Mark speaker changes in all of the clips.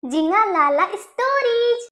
Speaker 1: जिंगा लाला stories.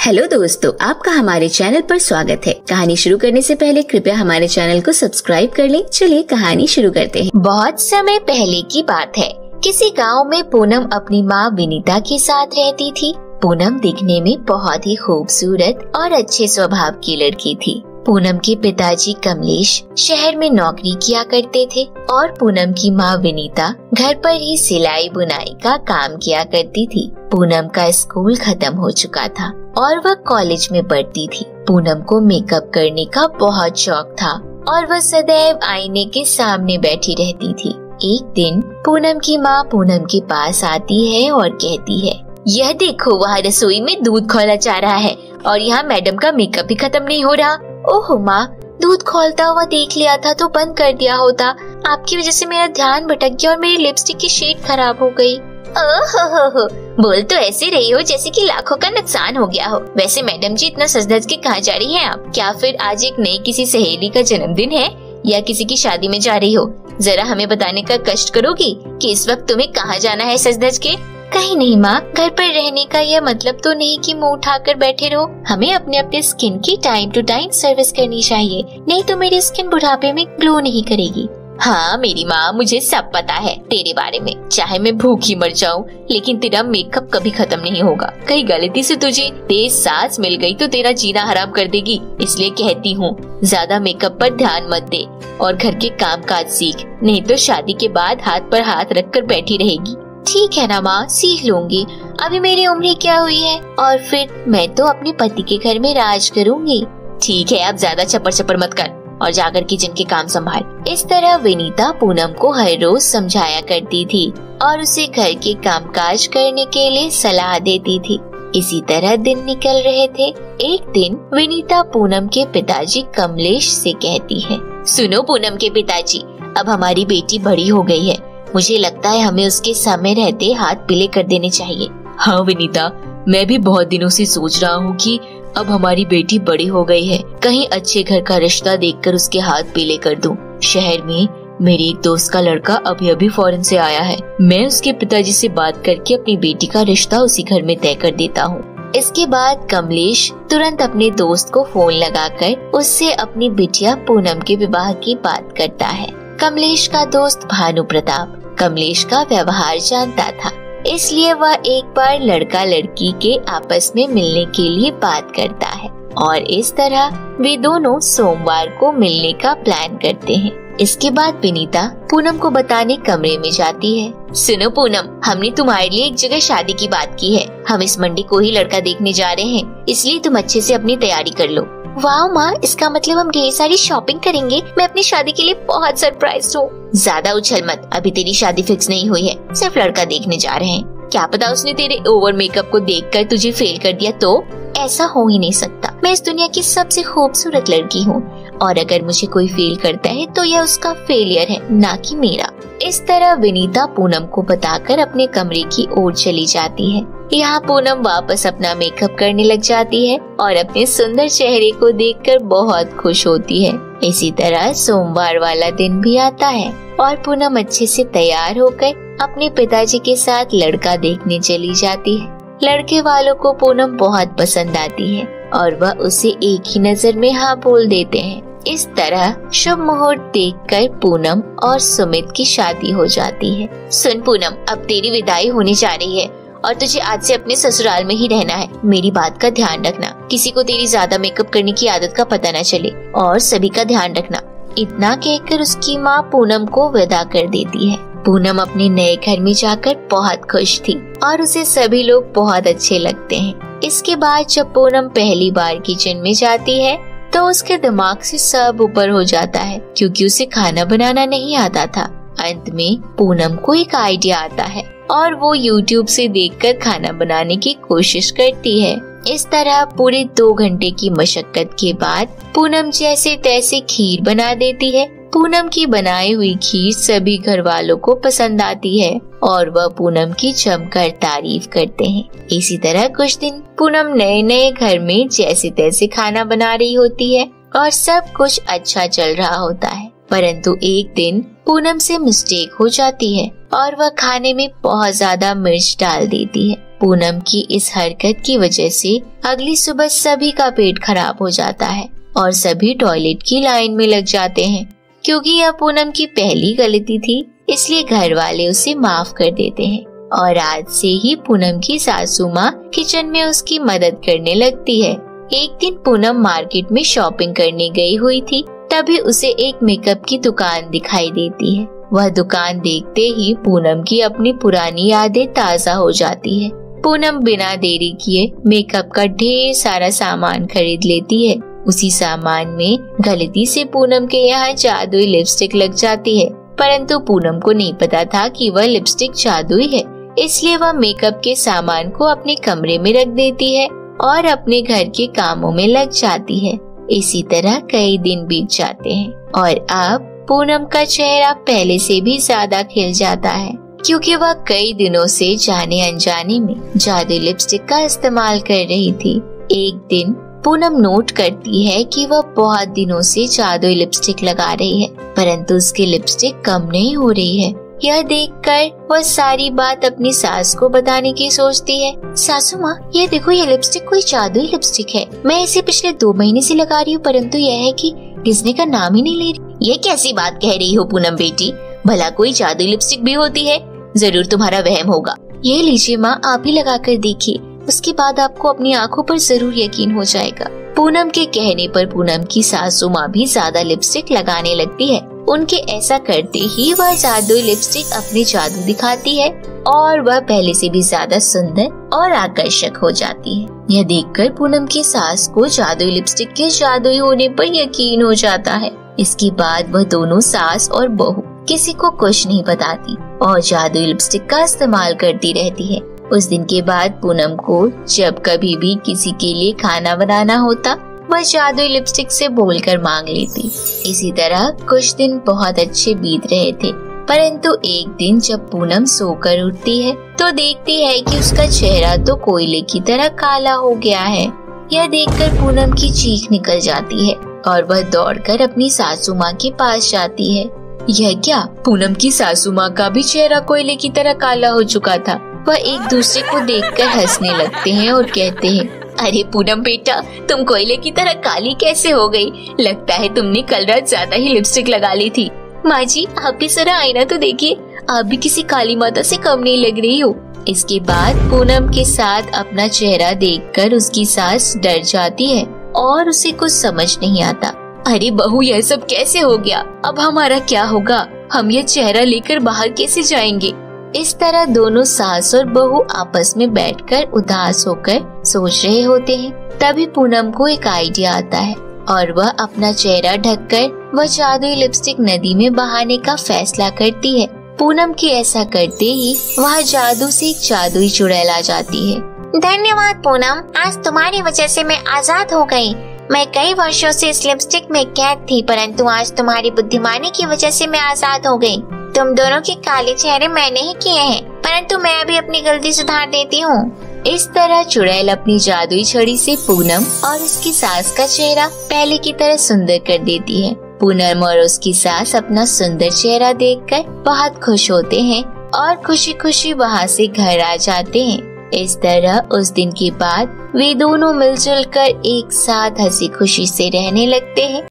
Speaker 2: Hello दोस्तों, आपका हमारे चैनल पर स्वागत है। कहानी शुरू करने से पहले कृपया हमारे चैनल को सब्सक्राइब कर लें। चलिए कहानी शुरू करते हैं। बहुत समय पहले की बात है। किसी गांव में पूनम अपनी माँ विनीता के साथ रहती थी। पूनम दिखने में बहुत ही खूबसूरत और अच्छे स्वभाव की लड़की थी। पूनम के पिताजी कमलेश शहर में नौकरी किया करते थे और पूनम की माँ विनीता घर पर ही सिलाई बुनाई का काम किया करती थी। पूनम का स्कूल खत्म हो चुका था और वह कॉलेज में पढ़ती थी। पूनम को मेकअप करने का बहुत शौक था और वह सदैव आईने के सामने बैठी रहती थी। एक दिन पूनम की माँ पूनम के पास आती है और कहती है, यह देखो, वहाँ रसोई में दूध खौला जा रहा है और यहाँ मैडम का मेकअप भी खत्म नहीं हो रहा। ओहो माँ, दूध खौलता हुआ देख लिया था तो बंद कर दिया होता। आपकी वजह से मेरा ध्यान भटक गया और मेरी लिपस्टिक की शेड खराब हो गई। ओहो, बोल तो ऐसे रही हो जैसे कि लाखों का नुकसान हो गया हो। वैसे मैडम जी, इतना सज धज के कहाँ जा रही हैं आप? क्या फिर आज एक नई किसी सहेली का जन्मदिन है या किसी की शादी में जा रही हो? जरा हमें बताने का कष्ट करोगी कि इस वक्त तुम्हें कहाँ जाना है सज धज के? कहीं नहीं माँ, घर पर रहने का यह मतलब तो नहीं कि मुंह उठाकर बैठे रहो। हमें अपने अपने स्किन की टाइम टू टाइम सर्विस करनी चाहिए, नहीं तो मेरी स्किन बुढ़ापे में ग्लो नहीं करेगी। हाँ मेरी माँ, मुझे सब पता है तेरे बारे में। चाहे मैं भूखी मर जाऊँ, लेकिन तेरा मेकअप कभी खत्म नहीं होगा। कहीं गलती से तुझे तेज सांस मिल गई तो तेरा जीना हराम कर देगी। इसलिए कहती हूँ, ज्यादा मेकअप पर ध्यान मत दे और घर के काम काज सीख, नहीं तो शादी के बाद हाथ पर हाथ रख कर बैठी रहेगी। ठीक है ना माँ, सीख लूंगी। अभी मेरी उम्र क्या हुई है और फिर मैं तो अपने पति के घर में राज करूंगी। ठीक है, अब ज्यादा चपर चपर मत कर और जाकर किचन के काम संभाल। इस तरह विनीता पूनम को हर रोज समझाया करती थी और उसे घर के कामकाज करने के लिए सलाह देती थी। इसी तरह दिन निकल रहे थे। एक दिन विनीता पूनम के पिताजी कमलेश से कहती है, सुनो पूनम के पिताजी, अब हमारी बेटी बड़ी हो गई है। मुझे लगता है हमें उसके सामने रहते हाथ पीले कर देने चाहिए।
Speaker 3: हाँ विनीता, मैं भी बहुत दिनों से सोच रहा हूँ कि अब हमारी बेटी बड़ी हो गई है, कहीं अच्छे घर का रिश्ता देखकर उसके हाथ पीले कर दूं। शहर में मेरी एक दोस्त का लड़का अभी अभी फॉरेन से आया है। मैं उसके पिताजी से बात करके अपनी बेटी का रिश्ता उसी घर में तय कर देता हूँ।
Speaker 2: इसके बाद कमलेश तुरंत अपने दोस्त को फोन लगाकर उससे अपनी बिटिया पूनम के विवाह की बात करता है। कमलेश का दोस्त भानु प्रताप कमलेश का व्यवहार जानता था, इसलिए वह एक बार लड़का लड़की के आपस में मिलने के लिए बात करता है और इस तरह वे दोनों सोमवार को मिलने का प्लान करते हैं। इसके बाद विनीता पूनम को बताने कमरे में जाती है। सुनो पूनम, हमने तुम्हारे लिए एक जगह शादी की बात की है। हम इस मंडे को ही लड़का देखने जा रहे हैं, इसलिए तुम अच्छे से अपनी तैयारी कर लो। वाह माँ, इसका मतलब हम ढेर सारी शॉपिंग करेंगे। मैं अपनी शादी के लिए बहुत सरप्राइज हूँ। ज्यादा उछल मत, अभी तेरी शादी फिक्स नहीं हुई है, सिर्फ लड़का देखने जा रहे हैं। क्या पता उसने तेरे ओवर मेकअप को देखकर तुझे फेल कर दिया तो? ऐसा हो ही नहीं सकता। मैं इस दुनिया की सबसे खूबसूरत लड़की हूँ और अगर मुझे कोई फेल करता है तो यह उसका फेलियर है, ना कि मेरा। इस तरह विनीता पूनम को बताकर अपने कमरे की ओर चली जाती है। यहाँ पूनम वापस अपना मेकअप करने लग जाती है और अपने सुंदर चेहरे को देखकर बहुत खुश होती है। इसी तरह सोमवार वाला दिन भी आता है और पूनम अच्छे से तैयार होकर अपने पिताजी के साथ लड़का देखने चली जाती है। लड़के वालों को पूनम बहुत पसंद आती है और वह उसे एक ही नजर में हाँ बोल देते हैं। इस तरह शुभ मुहूर्त देखकर पूनम और सुमित की शादी हो जाती है। सुन पूनम, अब तेरी विदाई होने जा रही है और तुझे आज से अपने ससुराल में ही रहना है। मेरी बात का ध्यान रखना, किसी को तेरी ज्यादा मेकअप करने की आदत का पता न चले और सभी का ध्यान रखना। इतना कहकर उसकी माँ पूनम को विदा कर देती है। पूनम अपने नए घर में जाकर बहुत खुश थी और उसे सभी लोग बहुत अच्छे लगते हैं। इसके बाद जब पूनम पहली बार किचन में जाती है तो उसके दिमाग से सब ऊपर हो जाता है, क्योंकि उसे खाना बनाना नहीं आता था। अंत में पूनम को एक आइडिया आता है और वो YouTube से देखकर खाना बनाने की कोशिश करती है। इस तरह पूरे 2 घंटे की मशक्कत के बाद पूनम जैसे तैसे खीर बना देती है। पूनम की बनाई हुई खीर सभी घर वालों को पसंद आती है और वह पूनम की जमकर तारीफ करते हैं। इसी तरह कुछ दिन पूनम नए नए घर में जैसे तैसे खाना बना रही होती है और सब कुछ अच्छा चल रहा होता है। परंतु एक दिन पूनम से मिस्टेक हो जाती है और वह खाने में बहुत ज्यादा मिर्च डाल देती है। पूनम की इस हरकत की वजह से अगली सुबह सभी का पेट खराब हो जाता है और सभी टॉयलेट की लाइन में लग जाते हैं। क्योंकि यह पूनम की पहली गलती थी, इसलिए घर वाले उसे माफ कर देते हैं और आज से ही पूनम की सासू माँ किचन में उसकी मदद करने लगती है। एक दिन पूनम मार्केट में शॉपिंग करने गई हुई थी, तभी उसे एक मेकअप की दुकान दिखाई देती है। वह दुकान देखते ही पूनम की अपनी पुरानी यादें ताज़ा हो जाती है। पूनम बिना देरी किए मेकअप का ढेर सारा सामान खरीद लेती है। उसी सामान में गलती से पूनम के यहाँ जादुई लिपस्टिक लग जाती है, परंतु पूनम को नहीं पता था कि वह लिपस्टिक जादुई है। इसलिए वह मेकअप के सामान को अपने कमरे में रख देती है और अपने घर के कामों में लग जाती है। इसी तरह कई दिन बीत जाते हैं और अब पूनम का चेहरा पहले से भी ज्यादा खिल जाता है, क्योंकि वह कई दिनों से जाने अनजाने में जादुई लिपस्टिक का इस्तेमाल कर रही थी। एक दिन पूनम नोट करती है कि वह बहुत दिनों से जादुई लिपस्टिक लगा रही है, परंतु उसकी लिपस्टिक कम नहीं हो रही है। यह देखकर वह सारी बात अपनी सास को बताने की सोचती है। सासू माँ, ये देखो, ये लिपस्टिक कोई जादुई लिपस्टिक है। मैं इसे पिछले 2 महीने से लगा रही हूँ, परंतु यह है कि घिसने का नाम ही नहीं ले रही। ये कैसी बात कह रही हो पूनम बेटी? भला कोई जादुई लिपस्टिक भी होती है? जरूर तुम्हारा वहम होगा। ये लीजिए माँ, आप ही लगा कर देखिए, उसके बाद आपको अपनी आँखों पर जरूर यकीन हो जाएगा। पूनम के कहने पर पूनम की सासू माँ भी ज्यादा लिपस्टिक लगाने लगती है। उनके ऐसा करते ही वह जादुई लिपस्टिक अपने जादू दिखाती है और वह पहले से भी ज्यादा सुंदर और आकर्षक हो जाती है। यह देखकर पूनम की सास को जादुई लिपस्टिक के जादुई होने पर यकीन हो जाता है। इसके बाद वह दोनों सास और बहू किसी को कुछ नहीं बताती और जादुई लिपस्टिक का इस्तेमाल करती रहती है। उस दिन के बाद पूनम को जब कभी भी किसी के लिए खाना बनाना होता, वह जादुई लिपस्टिक से बोलकर मांग लेती। इसी तरह कुछ दिन बहुत अच्छे बीत रहे थे, परंतु एक दिन जब पूनम सोकर उठती है तो देखती है कि उसका चेहरा तो कोयले की तरह काला हो गया है। यह देखकर पूनम की चीख निकल जाती है और वह दौड़कर अपनी सासू माँ के पास जाती है। यह क्या? पूनम की सासू माँ का भी चेहरा कोयले की तरह काला हो चुका था। वह एक दूसरे को देखकर हंसने लगते हैं और कहते हैं, अरे पूनम बेटा, तुम कोयले की तरह काली कैसे हो गई? लगता है तुमने कल रात ज्यादा ही लिपस्टिक लगा ली थी। माँ जी, आप भी जरा आईना तो देखिए, आप भी किसी काली माता से कम नहीं लग रही हो। इसके बाद पूनम के साथ अपना चेहरा देखकर उसकी सास डर जाती है और उसे कुछ समझ नहीं आता। अरे बहू, यह सब कैसे हो गया? अब हमारा क्या होगा? हम ये चेहरा लेकर बाहर कैसे जाएंगे? इस तरह दोनों सास और बहू आपस में बैठकर उदास होकर सोच रहे होते हैं। तभी पूनम को एक आइडिया आता है और वह अपना चेहरा ढककर वह जादुई लिपस्टिक नदी में बहाने का फैसला करती है। पूनम के ऐसा करते ही वह जादू से एक जादुई चुड़ैल आ जाती है।
Speaker 1: धन्यवाद पूनम, आज तुम्हारी वजह से मैं आजाद हो गई। मैं कई वर्षों से इस लिपस्टिक में कैद थी, परंतु आज तुम्हारी बुद्धिमानी की वजह से मैं आजाद हो गई। तुम दोनों के काले चेहरे मैंने ही किए हैं, परंतु मैं अभी अपनी गलती सुधार देती हूँ।
Speaker 2: इस तरह चुड़ैल अपनी जादुई छड़ी से पूनम और उसकी सास का चेहरा पहले की तरह सुंदर कर देती है। पूनम और उसकी सास अपना सुंदर चेहरा देखकर बहुत खुश होते हैं और खुशी खुशी वहाँ से घर आ जाते हैं। इस तरह उस दिन के बाद वे दोनों मिलजुल कर एक साथ हंसी खुशी से रहने लगते हैं।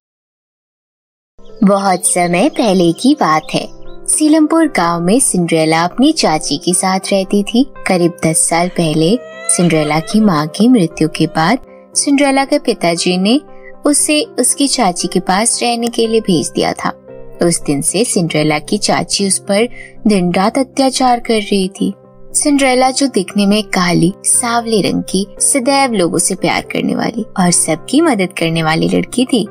Speaker 4: बहुत समय पहले की बात है। सीलमपुर गांव में सिंड्रेला अपनी चाची के साथ रहती थी। करीब 10 साल पहले सिंड्रेला की मां की मृत्यु के बाद सिंड्रेला के पिताजी ने उसे उसकी चाची के पास रहने के लिए भेज दिया था। उस दिन से सिंड्रेला की चाची उस पर दिन रात अत्याचार कर रही थी। सिंड्रेला, जो दिखने में काली सांवले रंग की, सदैव लोगों से प्यार करने वाली और सबकी मदद करने वाली लड़की थी।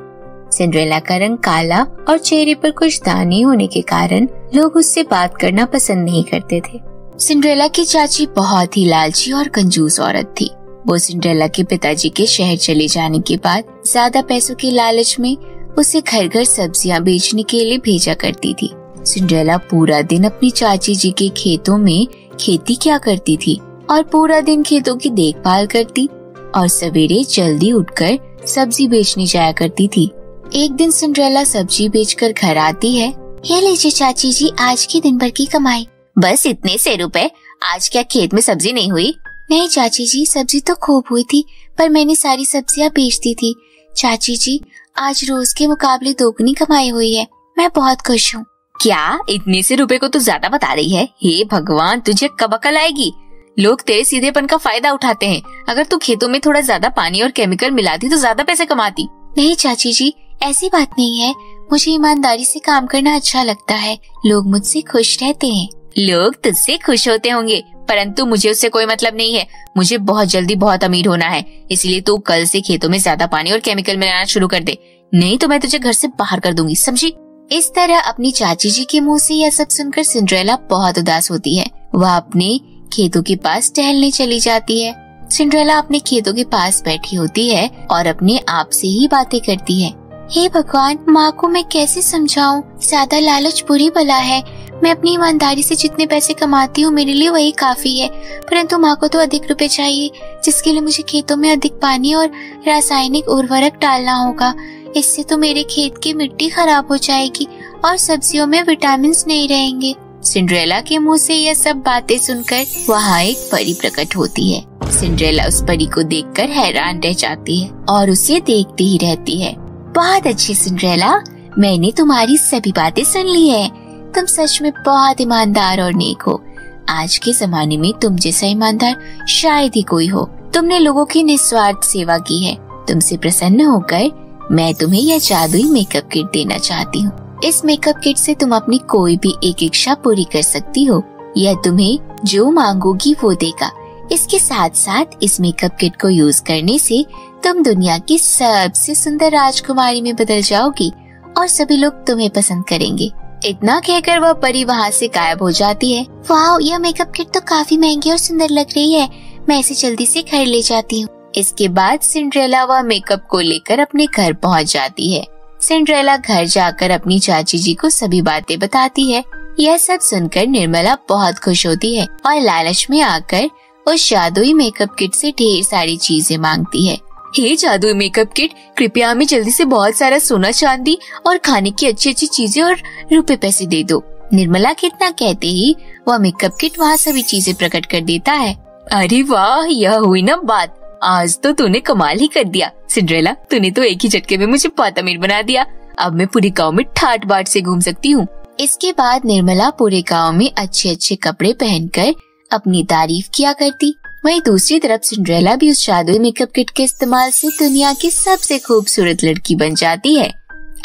Speaker 4: सिंड्रेला का रंग काला और चेहरे पर कुछ दाने होने के कारण लोग उससे बात करना पसंद नहीं करते थे। सिंड्रेला की चाची बहुत ही लालची और कंजूस औरत थी। वो सिंड्रेला के पिताजी के शहर चले जाने के बाद ज्यादा पैसों के लालच में उसे घर घर सब्जियां बेचने के लिए भेजा करती थी। सिंड्रेला पूरा दिन अपनी चाची जी के खेतों में खेती किया करती थी और पूरा दिन खेतों की देखभाल करती और सवेरे जल्दी उठकर सब्जी बेचने जाया करती थी। एक दिन सिंड्रेला सब्जी बेचकर घर आती है। ये लीजिए चाची जी, आज की दिन भर की कमाई।
Speaker 2: बस इतने से रुपए? आज क्या खेत में सब्जी नहीं हुई?
Speaker 4: नहीं चाची जी, सब्जी तो खूब हुई थी, पर मैंने सारी सब्जियां बेच दी थी। चाची जी, आज रोज के मुकाबले दोगुनी कमाई हुई है, मैं बहुत खुश हूँ।
Speaker 2: क्या इतने से रुपए को तो ज्यादा बता रही है? हे भगवान, तुझे कब अकल आएगी? लोग तेरे सीधेपन का फायदा उठाते हैं। अगर तू खेतों में थोड़ा ज्यादा पानी और केमिकल मिलाती तो ज्यादा पैसे कमाती।
Speaker 4: नहीं चाची जी, ऐसी बात नहीं है, मुझे ईमानदारी से काम करना अच्छा लगता है, लोग मुझसे खुश रहते हैं।
Speaker 2: लोग तुझसे खुश होते होंगे, परंतु मुझे उससे कोई मतलब नहीं है। मुझे बहुत जल्दी बहुत अमीर होना है, इसलिए तू कल से खेतों में ज्यादा पानी और केमिकल मिलाना शुरू कर दे, नहीं तो मैं तुझे घर से बाहर कर दूंगी, समझी?
Speaker 4: इस तरह अपनी चाची जी के मुंह से यह सब सुनकर सिंड्रेला बहुत उदास होती है। वह अपने खेतों के पास टहलने चली जाती है। सिंड्रेला अपने खेतों के पास बैठी होती है और अपने आप से ही बातें करती है। हे भगवान, माँ को मैं कैसे समझाऊं? ज्यादा लालच बुरी बला है। मैं अपनी ईमानदारी से जितने पैसे कमाती हूँ मेरे लिए वही काफी है, परंतु माँ को तो अधिक रुपए चाहिए, जिसके लिए मुझे खेतों में अधिक पानी और रासायनिक उर्वरक डालना होगा। इससे तो मेरे खेत की मिट्टी खराब हो जाएगी और सब्जियों में विटामिन नहीं रहेंगे। सिंड्रेला के मुंह से यह सब बातें सुनकर वहाँ एक परी प्रकट होती है। सिंड्रेला उस परी को देखकर हैरान रह जाती है और उसे देखती ही रहती है। बहुत अच्छी सिंड्रेला, मैंने तुम्हारी सभी बातें सुन ली है। तुम सच में बहुत ईमानदार और नेक हो। आज के जमाने में तुम जैसा ईमानदार शायद ही कोई हो। तुमने लोगों की निस्वार्थ सेवा की है। तुमसे प्रसन्न होकर मैं तुम्हें यह जादुई मेकअप किट देना चाहती हूँ। इस मेकअप किट से तुम अपनी कोई भी एक इच्छा पूरी कर सकती हो। यह तुम्हें जो मांगोगी वो देगा। इसके साथ साथ इस मेकअप किट को यूज करने से तुम दुनिया की सबसे सुंदर राजकुमारी में बदल जाओगी और सभी लोग तुम्हें पसंद करेंगे। इतना कहकर वह परी वहाँ से गायब हो जाती है। वाह, यह मेकअप किट तो काफी महंगी और सुंदर लग रही है, मैं इसे जल्दी से घर ले जाती हूँ। इसके बाद सिंड्रेला वह मेकअप को लेकर अपने घर पहुँच जाती है। सिंड्रेला घर जाकर अपनी चाची जी को सभी बातें बताती है। यह सब सुनकर निर्मला बहुत खुश होती है और लालच में आकर उस जादुई मेकअप किट से ढेर सारी चीजें मांगती है। हे जादुई मेकअप किट, कृपया हमें जल्दी से बहुत सारा सोना चांदी और खाने की अच्छी अच्छी चीजें और रुपए पैसे दे दो। निर्मला के इतना कहते ही वह मेकअप किट वहाँ सभी चीजें प्रकट कर देता है। अरे वाह, यह हुई ना बात। आज तो तूने कमाल ही कर दिया सिंड्रेला, तूने तो एक ही झटके में मुझे बहुत अमीर बना दिया। अब मैं पूरे गांव में ठाट बाट से घूम सकती हूँ। इसके बाद निर्मला पूरे गांव में अच्छे अच्छे कपड़े पहनकर अपनी तारीफ किया करती। वहीं दूसरी तरफ सिंड्रेला भी उस जादुई मेकअप किट के इस्तेमाल से दुनिया की सबसे खूबसूरत लड़की बन जाती है।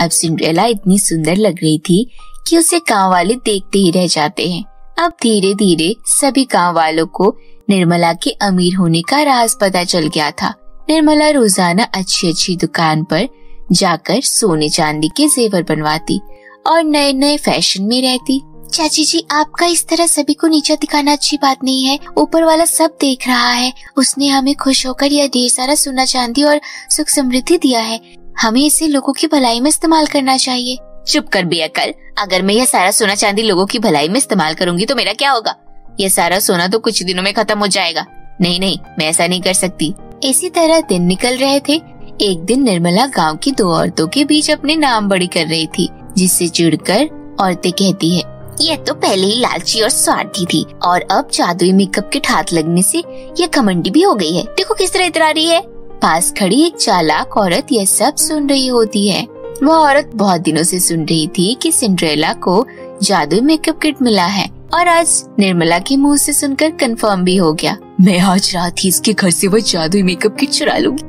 Speaker 4: अब सिंड्रेला इतनी सुंदर लग रही थी कि उसे गाँव वाले देखते ही रह जाते हैं। अब धीरे धीरे सभी गाँव वालों को निर्मला के अमीर होने का राज पता चल गया था। निर्मला रोजाना अच्छी अच्छी दुकान पर जाकर सोने चांदी के जेवर बनवाती और नए नए फैशन में रहती। चाची जी, आपका इस तरह सभी को नीचा दिखाना अच्छी बात नहीं है। ऊपर वाला सब देख रहा है। उसने हमें खुश होकर यह ढेर सारा सोना चांदी और सुख समृद्धि दिया है। हमें इसे लोगों की भलाई में इस्तेमाल करना चाहिए।
Speaker 2: चुप कर बेअकल, अगर मैं यह सारा सोना चांदी लोगों की भलाई में इस्तेमाल करूंगी तो मेरा क्या होगा? यह सारा सोना तो कुछ दिनों में खत्म हो जाएगा। नहीं, मैं ऐसा नहीं कर सकती।
Speaker 4: इसी तरह दिन निकल रहे थे। एक दिन निर्मला गांव की दो औरतों के बीच अपने नाम बड़ी कर रही थी, जिससे चिढ़कर औरतें कहती है,
Speaker 2: यह तो पहले ही लालची और स्वार्थी थी और अब जादुई मेकअप किट हाथ लगने से यह घमंडी भी हो गई है। देखो किस तरह इतरा रही है।
Speaker 4: पास खड़ी एक चालाक औरत यह सब सुन रही होती है। वह औरत बहुत दिनों से सुन रही थी कि सिंड्रेला को जादुई मेकअप किट मिला है और आज निर्मला के मुंह से सुनकर कंफर्म भी हो गया।
Speaker 3: मैं आज रात ही इसके घर से वह जादुई मेकअप किट चुरा लूंगी।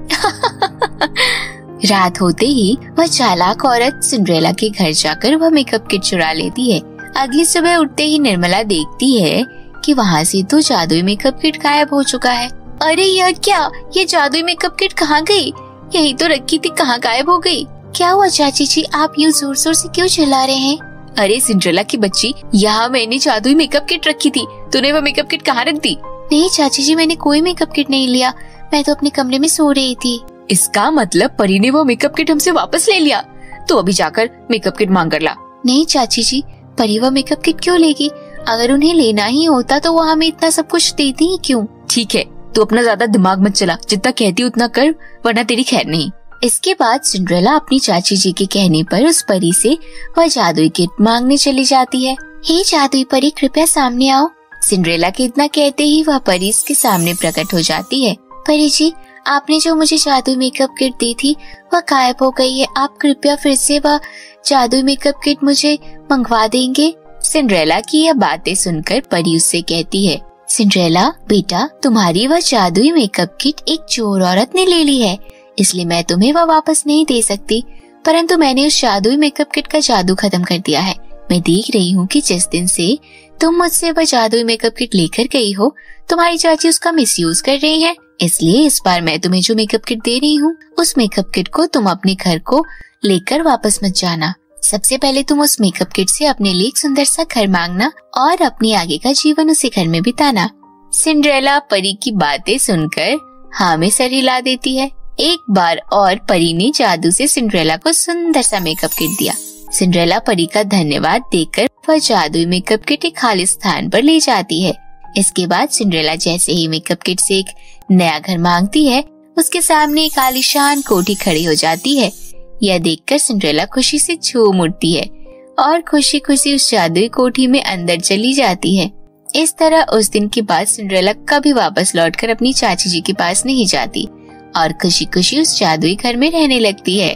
Speaker 4: रात होते ही वह चालाक औरत सिंड्रेला के घर जाकर वह मेकअप किट चुरा लेती है। अगली सुबह उठते ही निर्मला देखती है कि वहाँ से तो जादुई मेकअप किट गायब हो चुका है। अरे यह क्या, ये जादुई मेकअप किट कहाँ गई? यही तो रखी थी, कहाँ गायब हो गई? क्या हुआ चाची जी, आप यूँ जोर जोर से क्यों चिल्ला रहे हैं?
Speaker 3: अरे सिंड्रेला की बच्ची, यहाँ मैंने जादुई मेकअप किट रखी थी, तूने वो मेकअप किट कहाँ रख दी?
Speaker 4: नहीं चाची जी, मैंने कोई मेकअप किट नहीं लिया, मैं तो अपने कमरे में सो रही थी।
Speaker 3: इसका मतलब परी ने वो मेकअप किट हमसे वापस ले लिया। तो अभी जाकर मेकअप किट मांग कर ला।
Speaker 4: नहीं चाची जी, परी वो मेकअप किट क्यों लेगी? अगर उन्हें लेना ही होता तो वो हमें इतना सब कुछ देती ही क्यों?
Speaker 3: ठीक है, तू अपना ज्यादा दिमाग मत चला, जितना कहती उतना कर, वरना तेरी खैर नहीं।
Speaker 4: इसके बाद सिंड्रेला अपनी चाची जी के कहने पर उस परी से वह जादुई किट मांगने चली जाती है। हे जादुई परी, कृपया सामने आओ। सिंड्रेला के इतना कहते ही वह परी इसके सामने प्रकट हो जाती है। परी जी, आपने जो मुझे जादुई मेकअप किट दी थी वह गायब हो गई है। आप कृपया फिर से वह जादुई मेकअप किट मुझे मंगवा देंगे? सिंड्रेला की यह बातें सुनकर परी उससे कहती है, सिंड्रेला बेटा, तुम्हारी वह जादुई मेकअप किट एक चोर औरत ने ले ली है, इसलिए मैं तुम्हें वह वापस नहीं दे सकती। परंतु मैंने उस जादुई मेकअप किट का जादू खत्म कर दिया है। मैं देख रही हूँ कि जिस दिन से तुम मुझसे वह जादुई मेकअप किट लेकर गई हो, तुम्हारी चाची उसका मिसयूज कर रही है। इसलिए इस बार मैं तुम्हें जो मेकअप किट दे रही हूँ, उस मेकअप किट को तुम अपने घर को लेकर वापस मत जाना। सबसे पहले तुम उस मेकअप किट से अपने लिए एक सुंदर सा घर मांगना और अपने आगे का जीवन उसी घर में बिताना। सिंड्रेला परी की बातें सुनकर हाँ में सर हिला देती है। एक बार और परी ने जादू से सिंड्रेला को सुंदर सा मेकअप किट दिया। सिंड्रेला परी का धन्यवाद देकर वह जादुई मेकअप किट एक खाली स्थान पर ले जाती है। इसके बाद सिंड्रेला जैसे ही मेकअप किट से एक नया घर मांगती है, उसके सामने एक आलीशान कोठी खड़ी हो जाती है। यह देखकर सिंड्रेला खुशी से झूम उठती है और खुशी खुशी उस जादुई कोठी में अंदर चली जाती है। इस तरह उस दिन के बाद सिंड्रेला कभी वापस लौटकर अपनी चाची जी के पास नहीं जाती और खुशी खुशी उस जादुई घर में रहने लगती है।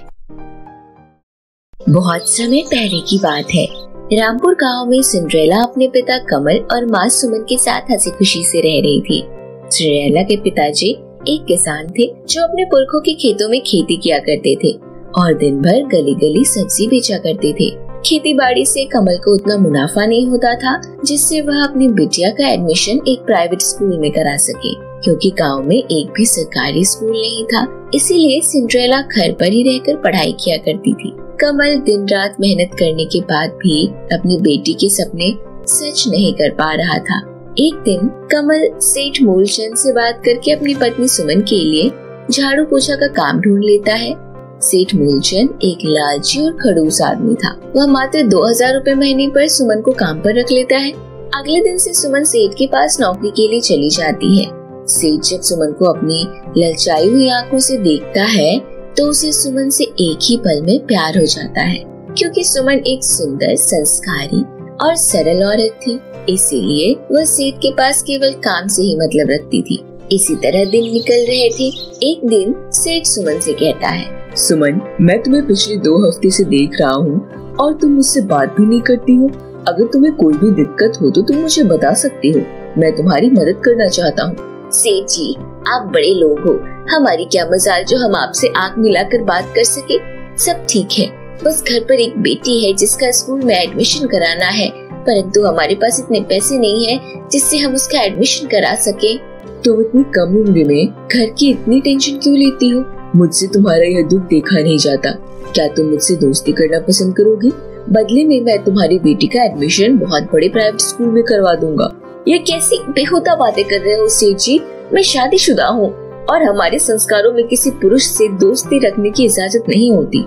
Speaker 2: बहुत समय पहले की बात है। रामपुर गांव में सिंड्रेला अपने पिता कमल और माँ सुमन के साथ हंसी खुशी से रह रही थी। सिंड्रेला के पिताजी एक किसान थे जो अपने पुरखों के खेतों में खेती किया करते थे और दिन भर गली गली सब्जी बेचा करते थे। खेती बाड़ी से कमल को उतना मुनाफा नहीं होता था जिससे वह अपनी बिटिया का एडमिशन एक प्राइवेट स्कूल में करा सके, क्योंकि गांव में एक भी सरकारी स्कूल नहीं था। इसीलिए सिंड्रेला घर पर ही रहकर पढ़ाई किया करती थी। कमल दिन रात मेहनत करने के बाद भी अपनी बेटी के सपने सच नहीं कर पा रहा था। एक दिन कमल सेठ मूलचंद से बात करके अपनी पत्नी सुमन के लिए झाड़ू पोछा का काम ढूंढ लेता है। सेठ मूलचंद एक लालची और खड़ूस आदमी था। वह मात्र 2000 रुपए महीने पर सुमन को काम पर रख लेता है। अगले दिन से सुमन सेठ के पास नौकरी के लिए चली जाती है। सेठ जब सुमन को अपनी ललचाई हुई आंखों से देखता है तो उसे सुमन से एक ही पल में प्यार हो जाता है, क्योंकि सुमन एक सुंदर, संस्कारी और सरल औरत थी। इसीलिए वह सेठ के पास केवल काम से ही मतलब रखती थी। इसी तरह दिन निकल रहे थे। एक दिन सेठ सुमन से कहता है,
Speaker 3: सुमन, मैं तुम्हें पिछले 2 हफ्ते से देख रहा हूँ और तुम मुझसे बात भी नहीं करती हो। अगर तुम्हें कोई भी दिक्कत हो तो तुम मुझे बता सकती हो। मैं तुम्हारी मदद करना चाहता हूँ।
Speaker 2: सेठ जी, आप बड़े लोग हो, हमारी क्या मजाल जो हम आपसे आंख मिलाकर बात कर सके। सब ठीक है, बस घर पर एक बेटी है जिसका स्कूल में एडमिशन कराना है, परंतु हमारे पास इतने पैसे नहीं है जिससे हम उसका एडमिशन करा सके।
Speaker 3: तुम इतनी कम उम्र में घर की इतनी टेंशन क्यों लेती हो? मुझसे तुम्हारा यह दुख देखा नहीं जाता। क्या तुम मुझसे दोस्ती करना पसंद करोगी? बदले में मैं तुम्हारी बेटी का एडमिशन बहुत बड़े प्राइवेट स्कूल में करवा दूंगा।
Speaker 2: ये कैसी बेहुदा बातें कर रहे हो सेठ जी? मैं शादीशुदा हूँ और हमारे संस्कारों में किसी पुरुष से दोस्ती रखने की इजाजत नहीं होती।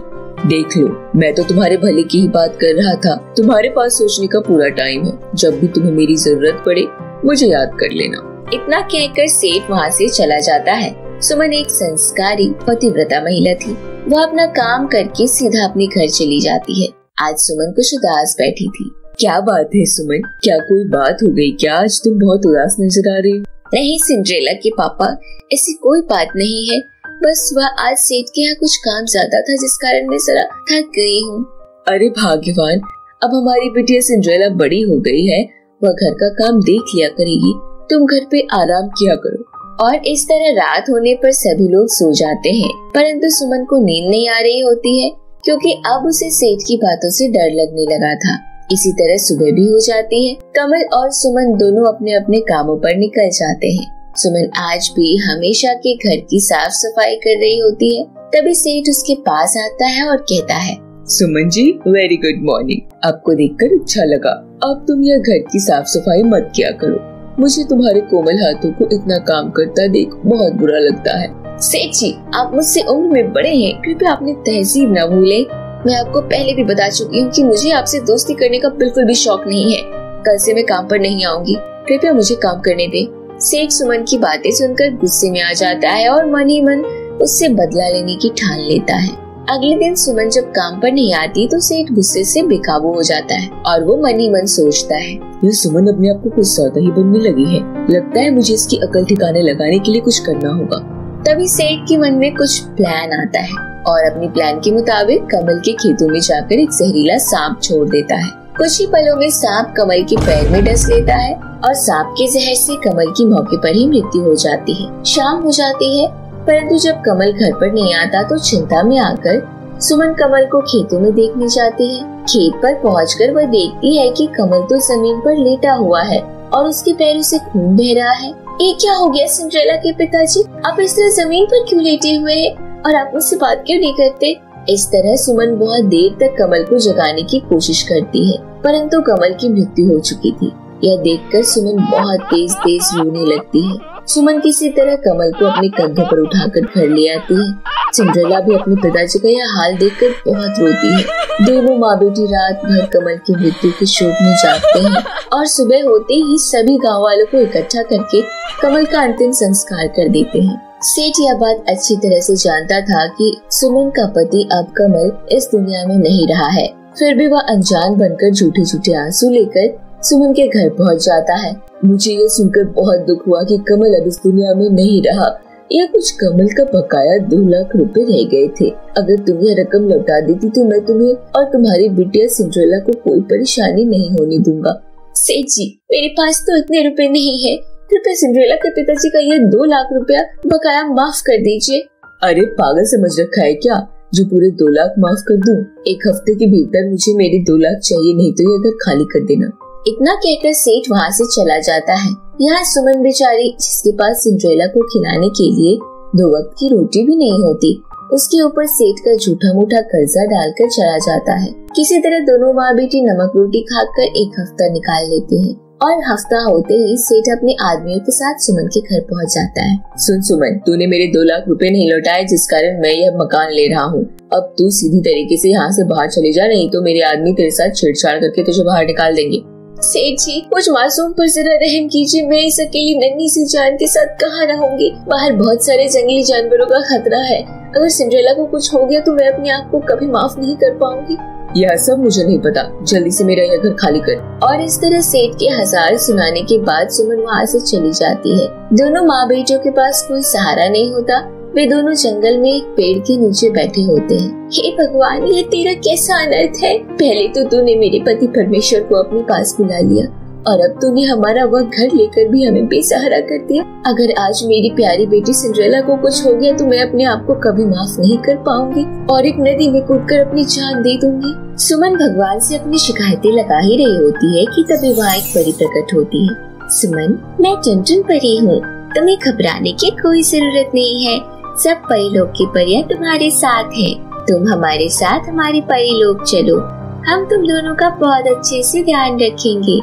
Speaker 3: देख लो, मैं तो तुम्हारे भले की ही बात कर रहा था। तुम्हारे पास सोचने का पूरा टाइम है। जब भी तुम्हें मेरी जरूरत पड़े मुझे याद कर लेना।
Speaker 2: इतना कहकर सेठ वहाँ से चला जाता है। सुमन एक संस्कारी पतिव्रता महिला थी। वह अपना काम करके सीधा अपने घर चली जाती है। आज सुमन कुछ उदास बैठी थी।
Speaker 3: क्या बात है सुमन, क्या कोई बात हो गई क्या? आज तुम बहुत उदास नजर आ रही हो।
Speaker 2: नहीं सिंड्रेला के पापा, ऐसी कोई बात नहीं है। बस वह आज सेठ के यहाँ कुछ काम ज्यादा था जिस कारण मैं जरा थक गई हूँ।
Speaker 3: अरे भाग्यवान, अब हमारी बिटिया सिंड्रेला बड़ी हो गई है। वह घर का काम देख लिया करेगी। तुम घर पे आराम किया करो।
Speaker 2: और इस तरह रात होने पर सभी लोग सो जाते हैं, परंतु सुमन को नींद नहीं आ रही होती है, क्योंकि अब उसे सेठ की बातों से डर लगने लगा था। इसी तरह सुबह भी हो जाती है। कमल और सुमन दोनों अपने अपने कामों पर निकल जाते हैं। सुमन आज भी हमेशा के घर की साफ सफाई कर रही होती है। तभी सेठ उसके पास आता है और कहता है,
Speaker 3: Suman ji, very good morning. आपको देखकर अच्छा लगा। अब तुम यह घर की साफ सफाई मत किया करो। मुझे तुम्हारे कोमल हाथों को इतना काम करता देख बहुत बुरा लगता है।
Speaker 2: सेठ जी, आप मुझसे उम्र में बड़े हैं, कृपया अपनी तहजीब न भूलें। मैं आपको पहले भी बता चुकी हूँ कि मुझे आपसे दोस्ती करने का बिल्कुल भी शौक नहीं है। कल से मैं काम पर नहीं आऊंगी, कृपया मुझे काम करने दें। सेठ सुमन की बातें सुनकर गुस्से में आ जाता है और मन ही मन उससे बदला लेने की ठान लेता है। अगले दिन सुमन जब काम पर नहीं आती तो सेठ गुस्से से बेकाबू हो जाता है और वो मन ही मन सोचता है,
Speaker 3: ये सुमन अपने आप को कुछ ज्यादा ही बनने लगी है। लगता है मुझे इसकी अकल ठिकाने लगाने के लिए कुछ करना होगा।
Speaker 2: तभी सेठ के मन में कुछ प्लान आता है और अपने प्लान के मुताबिक कमल के खेतों में जाकर एक जहरीला सांप छोड़ देता है। कुछ ही पलों में सांप कमल के पैर में डस लेता है और सांप के जहर से कमल की मौके पर ही मृत्यु हो जाती है। शाम हो जाती है, परंतु जब कमल घर पर नहीं आता तो चिंता में आकर सुमन कमल को खेतों में देखने जाती है। खेत पर पहुंचकर वह देखती है कि कमल तो जमीन पर लेटा हुआ है और उसके पैरों से खून बह रहा है। ये क्या हो गया सिंड्रेला के पिताजी, आप इस तरह जमीन पर क्यों लेटे हुए हैं और आप मुझसे बात क्यों नहीं करते? इस तरह सुमन बहुत देर तक कमल को जगाने की कोशिश करती है, परंतु कमल की मृत्यु हो चुकी थी। यह देखकर सुमन बहुत तेज तेज रोने लगती है। सुमन किसी तरह कमल को अपने कंधों पर उठाकर घर ले आती है। सिंड्रेला भी अपने पिताजी का यह हाल देखकर बहुत रोती है। दोनों माँ बेटी रात भर कमल की मृत्यु के शोक में जागते हैं और सुबह होते ही सभी गाँव वालों को इकट्ठा करके कमल का अंतिम संस्कार कर देते हैं। सेठ यह बात अच्छी तरह से जानता था कि सुमन का पति अब कमल इस दुनिया में नहीं रहा है, फिर भी वह अनजान बनकर झूठे झूठे आंसू लेकर सुमन के घर पहुंच जाता है। मुझे ये सुनकर बहुत दुख हुआ कि कमल अब इस दुनिया में नहीं रहा। यह कुछ कमल का बकाया 2 लाख रुपए रह गए थे। अगर तुम यह रकम लौटा देती तो मैं तुम्हें और तुम्हारी बिटिया सिंड्रेला को कोई परेशानी नहीं होने दूंगा। सेठ जी, मेरे पास तो इतने रुपए नहीं है, कृपया सिंड्रेला के पिताजी का यह 2 लाख रुपया बकाया माफ कर दीजिए।
Speaker 3: अरे पागल समझ रखा है क्या, जो पूरे 2 लाख माफ कर दूं? 1 हफ्ते के भीतर मुझे मेरे 2 लाख चाहिए, नहीं तो ये घर खाली कर देना।
Speaker 2: इतना कहकर सेठ वहाँ से चला जाता है। यहाँ सुमन बेचारी, जिसके पास सिंड्रेला को खिलाने के लिए 2 वक्त की रोटी भी नहीं होती, उसके ऊपर सेठ का झूठा मूठा कर्जा डालकर चला जाता है। किसी तरह दोनों माँ बेटी नमक रोटी खाकर 1 हफ्ता निकाल लेते हैं और हफ्ता होते ही सेठ अपने आदमियों के साथ सुमन के घर पहुँच जाता है।
Speaker 3: सुन सुमन, तूने मेरे 2 लाख रुपए नहीं लौटाए, जिस कारण मैं यह मकान ले रहा हूँ। अब तू सीधी तरीके से यहाँ से बाहर चले जा, नहीं तो मेरे आदमी तेरे साथ छेड़छाड़ करके तुझे बाहर निकाल देंगे।
Speaker 2: सेठ जी, मुझ मासूम पर जरा रहम कीजिए। मैं इस अकेली नन्ही सी जान के साथ कहाँ रहूंगी? बाहर बहुत सारे जंगली जानवरों का खतरा है। अगर सिंड्रेला को कुछ हो गया तो मैं अपने आप को कभी माफ नहीं कर पाऊंगी।
Speaker 3: यह सब मुझे नहीं पता, जल्दी से मेरा यह घर खाली कर।
Speaker 2: और इस तरह सेठ के 1000 सुनाने के बाद सुमन वहाँ से चली जाती है। दोनों माँ बेटियों के पास कोई सहारा नहीं होता। वे दोनों जंगल में एक पेड़ के नीचे बैठे होते हैं। हे भगवान, यह तेरा कैसा अनर्थ है? पहले तो तूने मेरे पति परमेश्वर को अपने पास बुला लिया और अब तूने हमारा वह घर लेकर भी हमें बेसहारा कर दिया। अगर आज मेरी प्यारी बेटी सिंड्रेला को कुछ हो गया तो मैं अपने आप को कभी माफ नहीं कर पाऊंगी और एक नदी में कूदकर अपनी जान दे दूंगी। सुमन भगवान से अपनी शिकायतें लगा ही रही होती है कि तभी वहाँ एक परी प्रकट होती है। सुमन, मैं टुनटुन परी हूँ, तुम्हें घबराने की कोई जरूरत नहीं है। सब परीलोक की परियां तुम्हारे साथ हैं। तुम हमारे साथ हमारे परीलोक चलो, हम तुम दोनों का बहुत अच्छे से ध्यान रखेंगे।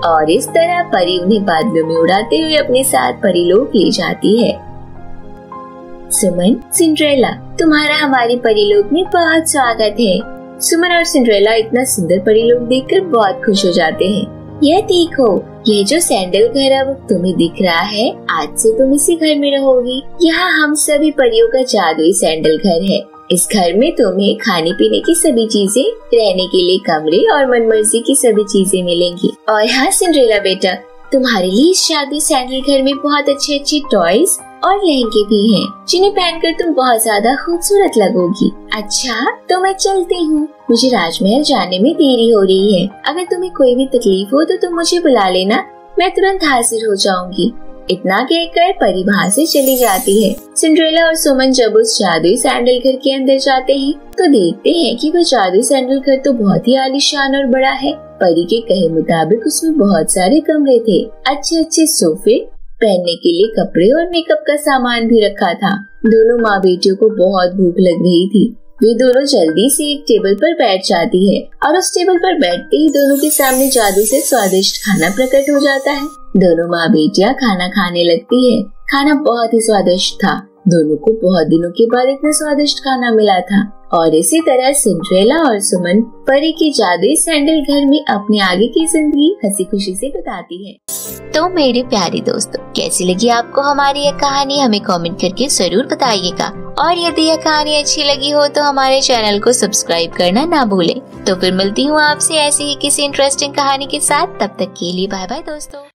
Speaker 2: और इस तरह परी उन्हें बादलों में उड़ाते हुए अपने साथ परीलोक ले जाती है। सुमन, सिंड्रेला, तुम्हारा हमारे परीलोक में बहुत स्वागत है। सुमन और सिंड्रेला इतना सुंदर परीलोक देखकर बहुत खुश हो जाते हैं। यह देखो, ये जो सैंडल घर अब तुम्हें दिख रहा है, आज से तुम इसी घर में रहोगी। यहाँ हम सभी परियों का जादुई सैंडल घर है। इस घर में तुम्हें खाने पीने की सभी चीजें, रहने के लिए कमरे और मनमर्जी की सभी चीजें मिलेंगी। और हाँ सिंड्रेला बेटा, तुम्हारे लिए इस जादुई सैंडल घर में बहुत अच्छे अच्छे टॉयज और लहंगे भी हैं, जिन्हें पहनकर तुम बहुत ज्यादा खूबसूरत लगोगी। अच्छा, तो मैं चलती हूँ, मुझे राजमहल जाने में देरी हो रही है। अगर तुम्हें कोई भी तकलीफ हो तो तुम मुझे बुला लेना, मैं तुरंत हाजिर हो जाऊंगी। इतना कहकर परी वहाँ से चली जाती है। सिंड्रेला और सुमन जब उस जादुई सैंडल घर के अंदर जाते हैं तो देखते हैं कि वह जादुई सैंडल घर तो बहुत ही आलीशान और बड़ा है। परी के कहे मुताबिक उसमें बहुत सारे कमरे थे, अच्छे अच्छे सोफे, पहनने के लिए कपड़े और मेकअप का सामान भी रखा था। दोनों माँ बेटियों को बहुत भूख लग रही थी। वे दोनों जल्दी से एक टेबल पर बैठ जाती है और उस टेबल पर बैठते ही दोनों के सामने जादू से स्वादिष्ट खाना प्रकट हो जाता है। दोनों माँ बेटियाँ खाना खाने लगती है। खाना बहुत ही स्वादिष्ट था। दोनों को बहुत दिनों के बाद इतना स्वादिष्ट खाना मिला था। और इसी तरह सिंड्रेला और सुमन परी की जादुई सैंडल घर में अपनी आगे की जिंदगी हंसी खुशी से बिताती है।
Speaker 4: तो मेरे प्यारे दोस्तों, कैसी लगी आपको हमारी यह कहानी? हमें कमेंट करके जरूर बताइएगा। और यदि यह कहानी अच्छी लगी हो तो हमारे चैनल को सब्सक्राइब करना ना भूलें। तो फिर मिलती हूँ आपसे ऐसी ही किसी इंटरेस्टिंग कहानी के साथ। तब तक के लिए बाय बाय दोस्तों।